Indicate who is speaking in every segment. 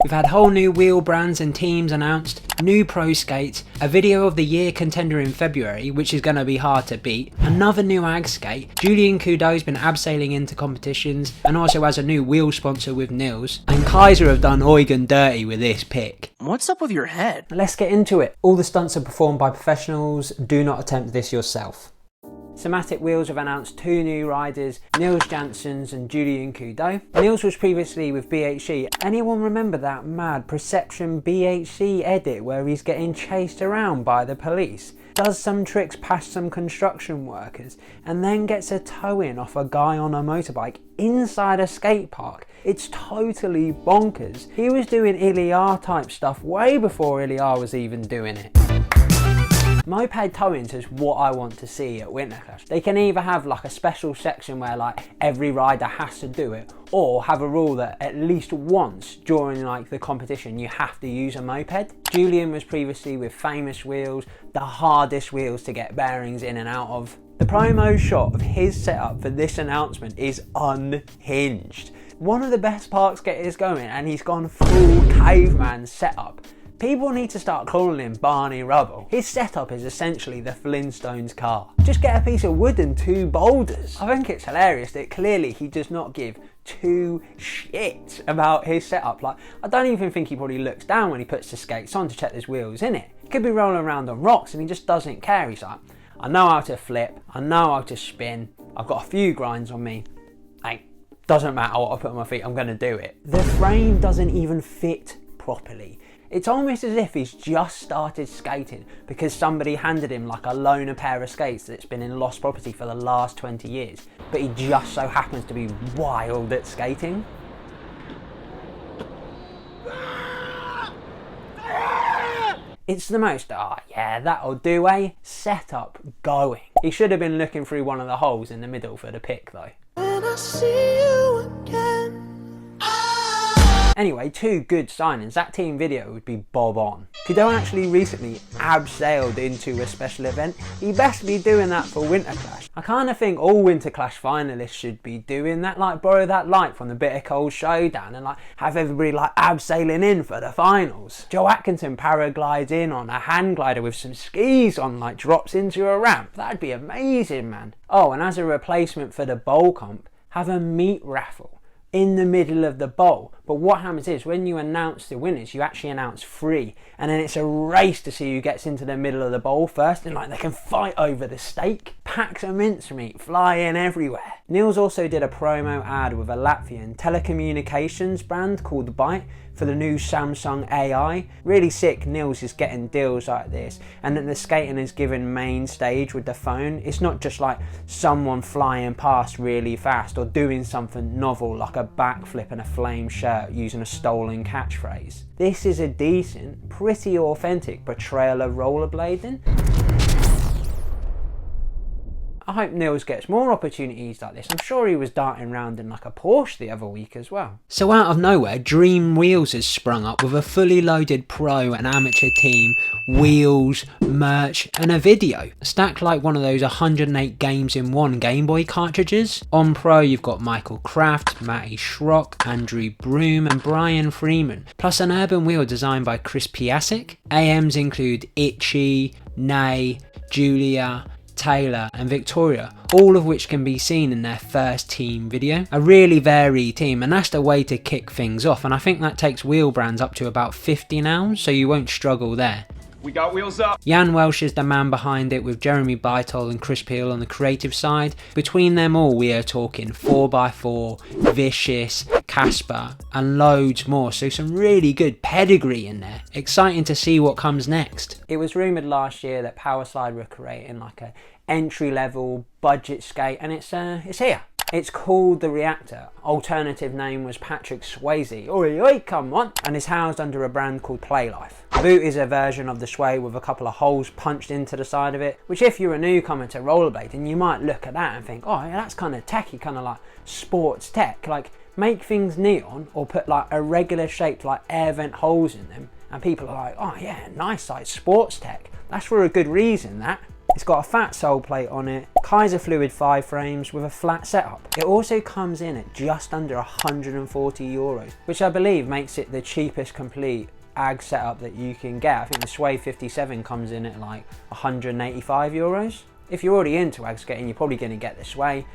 Speaker 1: We've had whole new wheel brands and teams announced, new pro skates, a video of the year contender in February, which is going to be hard to beat, another new ag skate, Julien Cudot's been abseiling into competitions and also has a new wheel sponsor with Nils, and Kaiser have done Iqon dirty with this pick.
Speaker 2: What's up with your head?
Speaker 1: Let's get into it. All the stunts are performed by professionals, do not attempt this yourself. Cymatics Wheels have announced 2 new riders, Nils Jansons and Julien Goto. Nils was previously with BHC. Anyone remember that mad Perception BHC edit where he's getting chased around by the police? Does some tricks past some construction workers and then gets a tow-in off a guy on a motorbike inside a skate park. It's totally bonkers. He was doing Ilyar type stuff way before Ilyar was even doing it. Moped tow-ins is what I want to see at Winterclash. They can either have like a special section where like every rider has to do it, or have a rule that at least once during like the competition you have to use a moped. Julien was previously with Famous Wheels, the hardest wheels to get bearings in and out of. The promo shot of his setup for this announcement is unhinged. One of the best park skaters going, and he's gone full caveman setup. People need to start calling him Barney Rubble. His setup is essentially the Flintstones car. Just get a piece of wood and 2 boulders. I think it's hilarious that clearly he does not give 2 shits about his setup. Like, I don't even think he probably looks down when he puts the skates on to check there's wheels in it. He could be rolling around on rocks and he just doesn't care. He's like, I know how to flip, I know how to spin, I've got a few grinds on me. Like, doesn't matter what I put on my feet, I'm gonna do it. The frame doesn't even fit properly. It's almost as if he's just started skating because somebody handed him like a loaner pair of skates that's been in lost property for the last 20 years, but he just so happens to be wild at skating. It's the most, yeah, that'll do, setup going. He should have been looking through one of the holes in the middle for the pick though. When I see you again. Anyway, 2 good signings. That team video would be bob on. Cudot actually recently abseiled into a special event. He best be doing that for Winterclash. I kind of think all Winterclash finalists should be doing that, like borrow that light from the Bitter Cold Showdown and like have everybody like abseiling in for the finals. Joe Atkinson paraglides in on a hand glider with some skis on, like drops into a ramp. That'd be amazing, man. Oh, and as a replacement for the bowl comp, have a meat raffle in the middle of the bowl. But what happens is when you announce the winners, you actually announce 3, and then it's a race to see who gets into the middle of the bowl first, and like they can fight over the steak. Packs of mincemeat flying everywhere. Nils also did a promo ad with a Latvian telecommunications brand called Byte for the new Samsung AI. Really sick. Nils is getting deals like this, and that the skating is given main stage with the phone. It's not just like someone flying past really fast or doing something novel like a backflip and a flame shirt using a stolen catchphrase. This is a decent, pretty authentic portrayal of rollerblading. I hope Nils gets more opportunities like this. I'm sure he was darting around in like a Porsche the other week as well. So out of nowhere, Dream Wheels has sprung up with a fully loaded pro and amateur team, wheels, merch and a video. Stacked like one of those 108 games in one Game Boy cartridges. On pro you've got Michael Kraft, Matty Schrock, Andrew Broom and Brian Freeman. Plus an urban wheel designed by Chris Piasek. AMs include Itchy, Nay, Julia, Taylor and Victoria, all of which can be seen in their first team video. A really varied team, and that's the way to kick things off, and I think that takes wheel brands up to about 50 now, so you won't struggle there.
Speaker 3: We got wheels up.
Speaker 1: Jan Welsh is the man behind it, with Jeremy Bytol and Chris Peel on the creative side. Between them all we are talking 4x4, Vicious, Casper and loads more, so some really good pedigree in there. Exciting to see what comes next. It was rumoured last year that Powerslide were creating like a entry level budget skate, and it's here. It's called the Reactor. Alternative name was Patrick Swayze. Oi, oi, come on. And is housed under a brand called Playlife. The boot is a version of the Sway with a couple of holes punched into the side of it, which if you're a newcomer to rollerblading, you might look at that and think, oh yeah, that's kind of techy, kind of like sports tech. Like make things neon or put like a regular shaped like air vent holes in them, and people are like, oh yeah, nice, like sports tech. That's for a good reason, that. It's got a fat sole plate on it, Kaiser Fluid 5 frames with a flat setup. It also comes in at just under 140 euros, which I believe makes it the cheapest complete AG setup that you can get. I think the Sway 57 comes in at like 185 euros. If you're already into AG skating, you're probably going to get the Sway.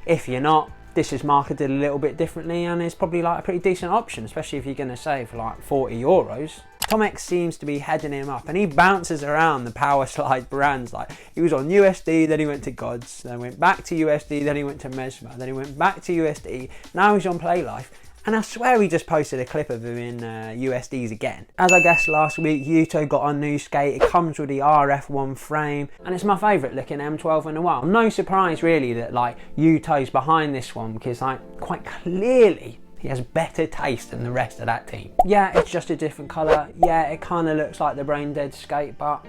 Speaker 1: If you're not, this is marketed a little bit differently and it's probably like a pretty decent option, especially if you're going to save for like 40 euros. Tomex seems to be heading him up and he bounces around the Powerslide brands. Like, he was on USD, then he went to Gods, then went back to USD, then he went to Mesmer, then he went back to USD, now he's on Playlife. And I swear he just posted a clip of him in USDs again. As I guessed last week, Yuto got a new skate. It comes with the RF1 frame, and it's my favourite looking M12 in a while. No surprise really that like Yuto's behind this one, because like quite clearly he has better taste than the rest of that team. Yeah, it's just a different colour. Yeah, it kind of looks like the Brain Dead skate, but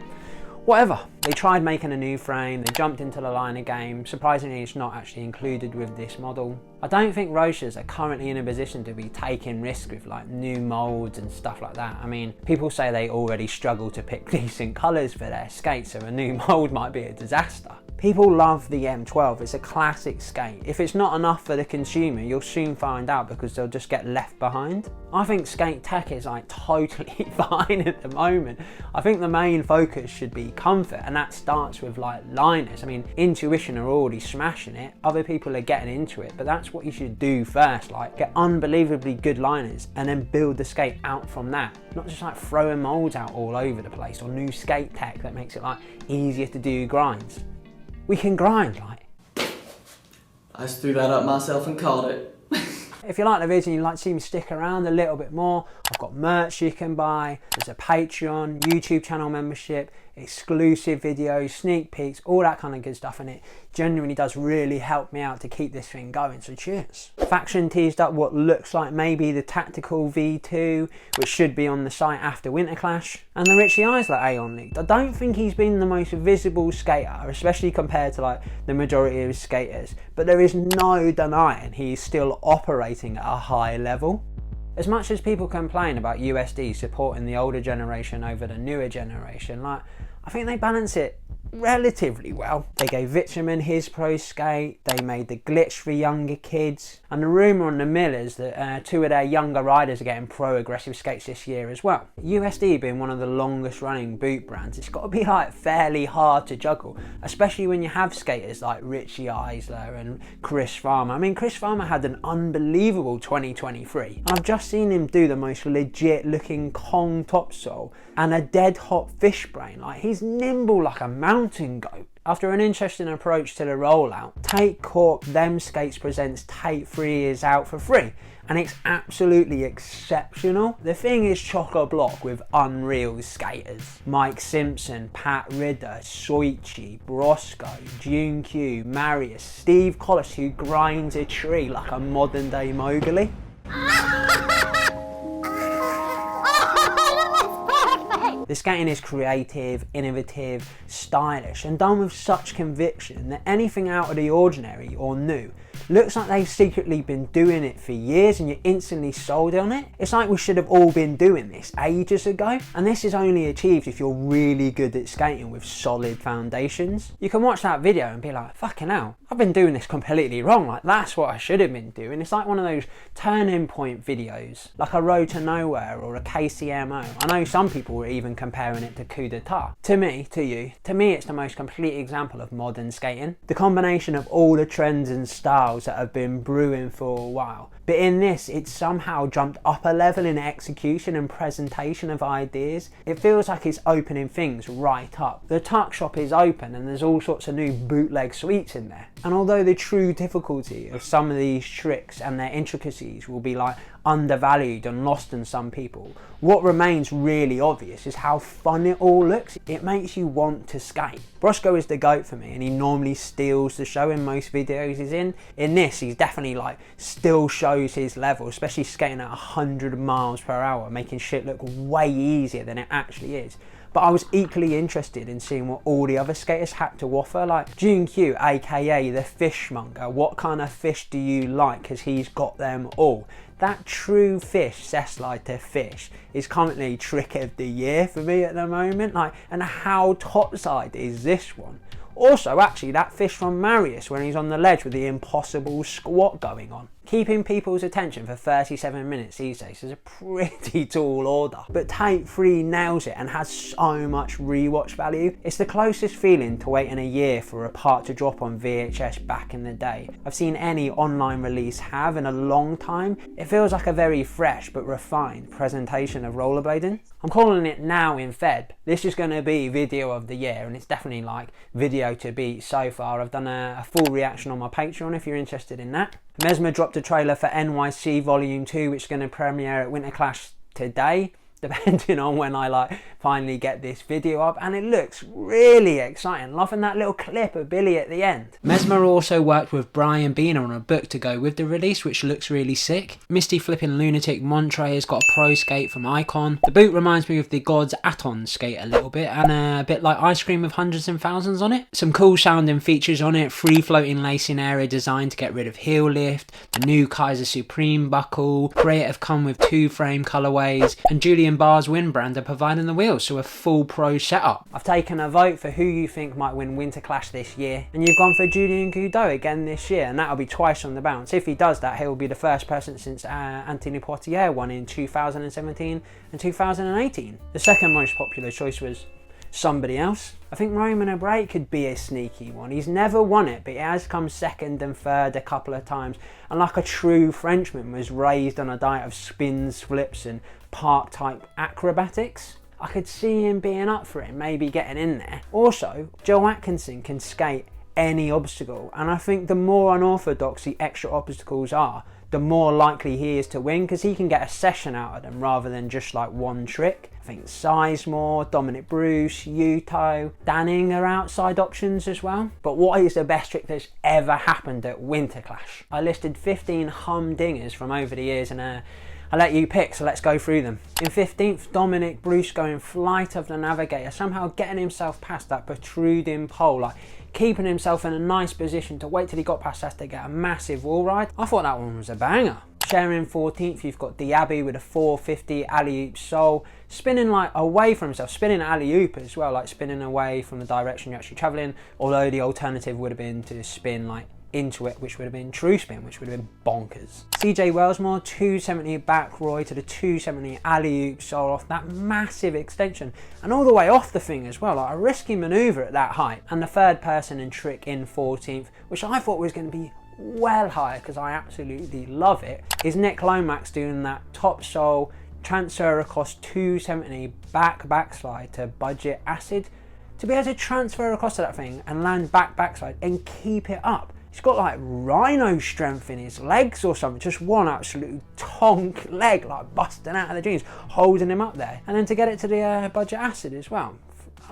Speaker 1: whatever. They tried making a new frame, they jumped into the line of game. Surprisingly, it's not actually included with this model. I don't think Roces are currently in a position to be taking risks with like new molds and stuff like that. I mean, people say they already struggle to pick decent colours for their skates, so a new mold might be a disaster. People love the M12, it's a classic skate. If it's not enough for the consumer, you'll soon find out because they'll just get left behind. I think skate tech is like totally fine at the moment. I think the main focus should be comfort, and that starts with like liners. I mean, Intuition are already smashing it, other people are getting into it, but that's what you should do first. Like, get unbelievably good liners and then build the skate out from that. Not just like throwing molds out all over the place or new skate tech that makes it like easier to do grinds. We can grind, like.
Speaker 2: I just threw that up myself and called it.
Speaker 1: If you like the video and you'd like to see me stick around a little bit more, I've got merch you can buy, there's a Patreon, YouTube channel membership, exclusive videos, sneak peeks, all that kind of good stuff, and it genuinely does really help me out to keep this thing going, so cheers. Faction teased up what looks like maybe the Tactical V2, which should be on the site after Winterclash, and the Richie Eisler Aeon leaked. I don't think he's been the most visible skater, especially compared to like the majority of his skaters, but there is no denying he's still operating at a high level. As much as people complain about USD supporting the older generation over the newer generation, like, I think they balance it relatively well. They gave Vitamin his pro skate, they made the glitch for younger kids, and the rumour on the mill is that two of their younger riders are getting pro aggressive skates this year as well. USD being one of the longest running boot brands, it's got to be like fairly hard to juggle, especially when you have skaters like Richie Eisler and Chris Farmer. I mean, Chris Farmer had an unbelievable 2023, and I've just seen him do the most legit looking Kong topsole and a dead hot fish brain. Like, he's nimble like a mountain goat. After an interesting approach to the rollout, Tate Corp Them Skates presents T8-3 is out for free, and it's absolutely exceptional. The thing is chock-a-block with unreal skaters. Mike Simpson, Pat Ridder, Soichi, Brosco, June Q, Marius, Steve Collis, who grinds a tree like a modern day Mowgli. The skating is creative, innovative, stylish, and done with such conviction that anything out of the ordinary or new looks like they've secretly been doing it for years and you're instantly sold on it. It's like we should have all been doing this ages ago, and this is only achieved if you're really good at skating with solid foundations. You can watch that video and be like, fucking hell, I've been doing this completely wrong, like that's what I should have been doing. It's like one of those turning point videos, like a Road to Nowhere or a KCMO. I know some people were even comparing it to Cudot. To me, to you, to me it's the most complete example of modern skating. The combination of all the trends and styles that have been brewing for a while. But in this, it's somehow jumped up a level in execution and presentation of ideas. It feels like it's opening things right up. The tuck shop is open and there's all sorts of new bootleg sweets in there. And although the true difficulty of some of these tricks and their intricacies will be like undervalued and lost in some people, what remains really obvious is how fun it all looks. It makes you want to skate. Brosco is the GOAT for me, and he normally steals the show in most videos he's in. In this, he's definitely like still shows his level, especially skating at 100 miles per hour, making shit look way easier than it actually is. But I was equally interested in seeing what all the other skaters had to offer, like June Q, aka the fishmonger. What kind of fish do you like? Because he's got them all. That true fish, Cesslide fish, is currently trick of the year for me at the moment. Like, and how topside is this one? Also, actually, that fish from Marius when he's on the ledge with the impossible squat going on. Keeping people's attention for 37 minutes these days is a pretty tall order. But T8-3 nails it and has so much rewatch value. It's the closest feeling to waiting a year for a part to drop on VHS back in the day I've seen any online release have in a long time. It feels like a very fresh but refined presentation of rollerblading. I'm calling it now in Feb. This is going to be video of the year, and it's definitely like video to beat so far. I've done a full reaction on my Patreon if you're interested in that. Mesmer dropped a trailer for NYC Volume 2, which is going to premiere at Winterclash today, depending on when I finally get this video up, and it looks really exciting. Loving that little clip of Billy at the end. Mesmer also worked with Brian Beaner on a book to go with the release, which looks really sick. Misty flipping lunatic Montre has got a pro skate from Iqon. The boot reminds me of the God's Aton skate a little bit, and a bit like ice cream with hundreds and thousands on it. Some cool sounding features on it: free floating lacing area designed to get rid of heel lift, the new Kaiser Supreme buckle, creative come with 2 frame colorways, and Julien Barr's Windbrand are providing the wheels, so a full pro setup. I've taken a vote for who you think might win Winterclash this year, and you've gone for Julien Goto again this year, and that'll be twice on the bounce. If he does that, he'll be the first person since Anthony Poitier won in 2017 and 2018. The second most popular choice was somebody else. I think Roman O'Brien could be a sneaky one. He's never won it, but he has come second and third a couple of times, and like a true Frenchman was raised on a diet of spins, flips and park type acrobatics. I could see him being up for it, maybe getting in there. Also, Joe Atkinson can skate any obstacle, and I think the more unorthodox the extra obstacles are, the more likely he is to win, because he can get a session out of them rather than just like one trick. I think Sizemore, Dominic Bruce, Yuto, Danning are outside options as well. But what is the best trick that's ever happened at Winterclash? I listed 15 humdingers from over the years, and I let you pick, so let's go through them. In 15th, Dominic Bruce going Flight of the Navigator, somehow getting himself past that protruding pole, like keeping himself in a nice position to wait till he got past that to get a massive wall ride. I thought that one was a banger. Sharing 14th, you've got Diaby with a 450 alley-oop soul, spinning like away from himself, spinning alley-oop as well, like spinning away from the direction you're actually travelling, although the alternative would have been to spin like into it, which would have been true spin, which would have been bonkers. CJ Wellsmore, 270 back Roy to the 270 alley-oop soul off that massive extension, and all the way off the thing as well, like a risky manoeuvre at that height. And the third person and trick in 14th, which I thought was going to be well higher because I absolutely love it, is Nick Lomax doing that top soul transfer across 270 backslide to budget acid. To be able to transfer across to that thing and land backslide and keep it up. He's got like rhino strength in his legs or something, just one absolute tonk leg like busting out of the jeans, holding him up there. And then to get it to the budget acid as well.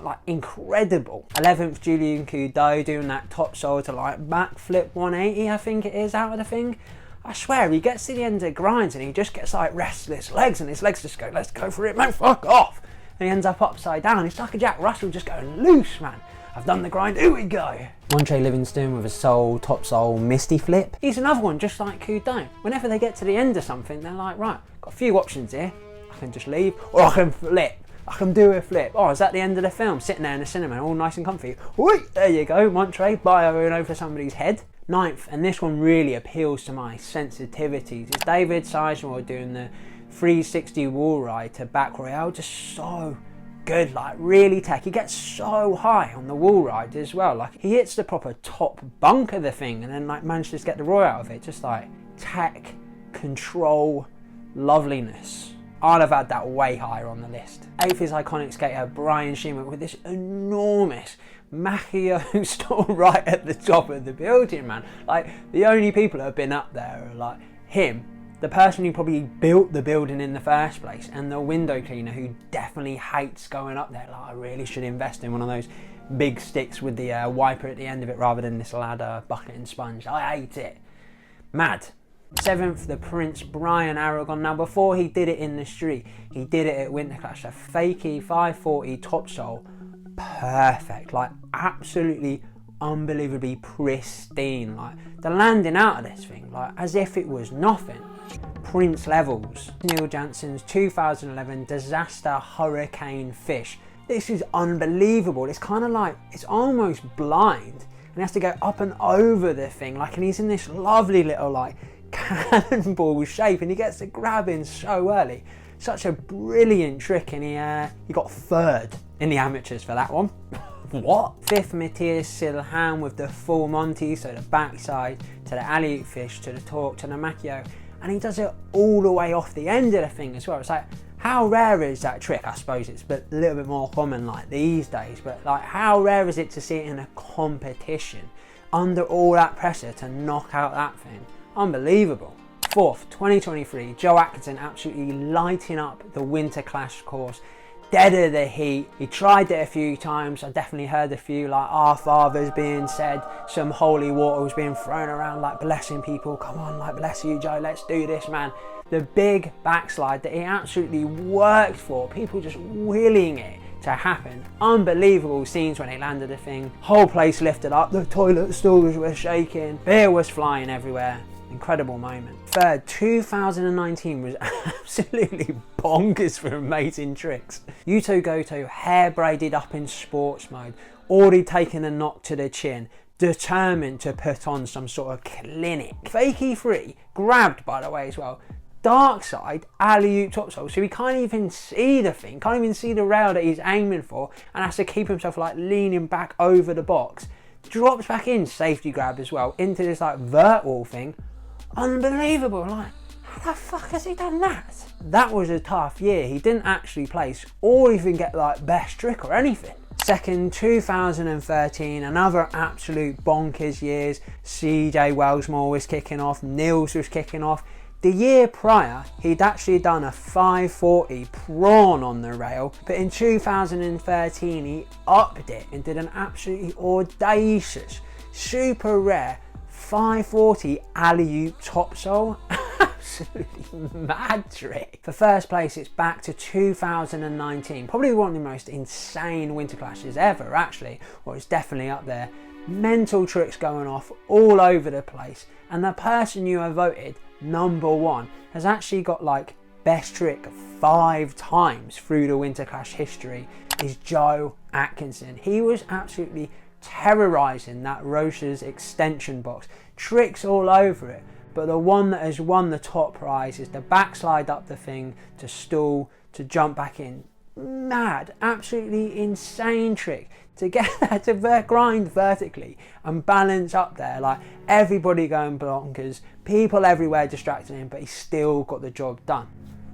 Speaker 1: Like incredible. 11th, Julien Goto doing that top soul to like backflip 180, I think it is, out of the thing. I swear, he gets to the end of grinds and he just gets like restless legs, and his legs just go, let's go for it, man, fuck off. And he ends up upside down. It's like a Jack Russell just going loose, man. I've done the grind, here we go. Montre Livingston with a soul, top soul, misty flip. He's another one just like Cudot. Whenever they get to the end of something, they're like, right, got a few options here. I can just leave, or I can flip. I can do a flip. Oh, is that the end of the film? Sitting there in the cinema, all nice and comfy. Whoosh, there you go, Montre, bioing over somebody's head. 9th, and this one really appeals to my sensitivities, it's David Sizemore doing the 360 wall ride to back royale. Just so good, like really tech. He gets so high on the wall ride as well. Like he hits the proper top bunk of the thing and then like manages to get the roy out of it. Just like tech, control, loveliness. I'd have had that way higher on the list. 8th is iconic skater Brian Shima with this enormous Machio store right at the top of the building, man. Like the only people that have been up there are like him, the person who probably built the building in the first place, and the window cleaner who definitely hates going up there. Like I really should invest in one of those big sticks with the wiper at the end of it rather than this ladder, bucket and sponge. I hate it. Mad. 7th, the Prince Brian Aragon. Now before he did it in the street, he did it at Winterclash. A fakey 540 top sole. Perfect. Like absolutely unbelievably pristine. Like the landing out of this thing, like as if it was nothing. Prince levels. Neil Jansons 2011 Disaster Hurricane Fish. this is unbelievable. It's kind of like, it's almost blind, and he has to go up and over the thing, like, and he's in this lovely little like cannonball shape, and he gets to grab in so early. Such a brilliant trick, and he got third in the amateurs for that one. What? Fifth, Matthias Silhan with the full Monty, so the backside to the alley-oop fish to the torque to the macchio, and he does it all the way off the end of the thing as well. It's like, how rare is that trick? I suppose it's a little bit more common like these days, but like, how rare is it to see it in a competition under all that pressure to knock out that thing? Unbelievable. Fourth, 2023, Joe Atkinson absolutely lighting up the Winterclash course. Dead of the heat. He tried it a few times. I definitely heard a few like Our Fathers being said, some holy water was being thrown around, like blessing people. Come on, like, bless you, Joe, let's do this, man. The big backslide that he absolutely worked for, people just willing it to happen. Unbelievable scenes when he landed the thing. Whole place lifted up, the toilet stools were shaking, beer was flying everywhere. Incredible moment. Third, 2019 was absolutely bonkers for amazing tricks. Yuto Goto hair braided up in sports mode, already taking a knock to the chin, determined to put on some sort of clinic. Fakey 3, grabbed by the way as well. Dark side, alley-oop topsoul, so he can't even see the thing, can't even see the rail that he's aiming for, and has to keep himself like leaning back over the box. Drops back in, safety grab as well, into this like vert wall thing. Unbelievable, like, how the fuck has he done that? That was a tough year. He didn't actually place or even get like best trick or anything. Second, 2013, another absolute bonkers years. CJ Wellsmore was kicking off, Nils was kicking off. The year prior, he'd actually done a 540 prawn on the rail, but in 2013 he upped it and did an absolutely audacious, super rare 540 alley-oop topsoul. Absolutely mad trick. For first place, it's back to 2019. Probably one of the most insane winter clashes ever, actually, or it's definitely up there. Mental tricks going off all over the place, and the person you have voted #1 has actually got like best trick 5 times through the Winterclash history, is Joe Atkinson. He was absolutely terrorizing that Roces extension box, tricks all over it, but the one that has won the top prize is the backslide up the thing to stall to jump back in. Mad, absolutely insane trick to get that to grind vertically and balance up there, like everybody going bonkers, people everywhere distracting him, but he still got the job done.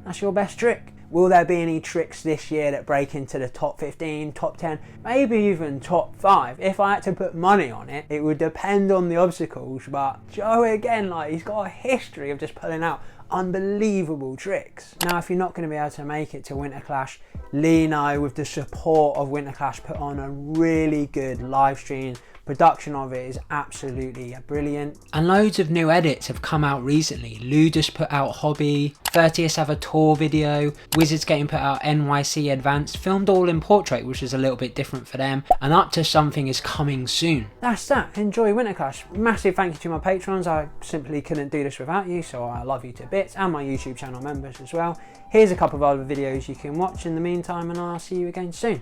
Speaker 1: That's your best trick. Will there be any tricks this year that break into the top 15, top 10, maybe even top 5? If I had to put money on it, it would depend on the obstacles, but Joe, again, like, he's got a history of just pulling out unbelievable tricks. Now, if you're not going to be able to make it to Winterclash, Lino, with the support of Winterclash, put on a really good live stream. Production of it is absolutely brilliant. And loads of new edits have come out recently. Ludus put out Hobby, 30th have a tour video, Wizards getting put out NYC Advanced, filmed all in portrait, which is a little bit different for them, and Up to Something is coming soon. That's that. Enjoy Winterclash. Massive thank you to my patrons. I simply couldn't do this without you, so I love you to bits, and my YouTube channel members as well. Here's a couple of other videos you can watch in the meantime, and I'll see you again soon.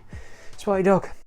Speaker 1: Spotty Dog.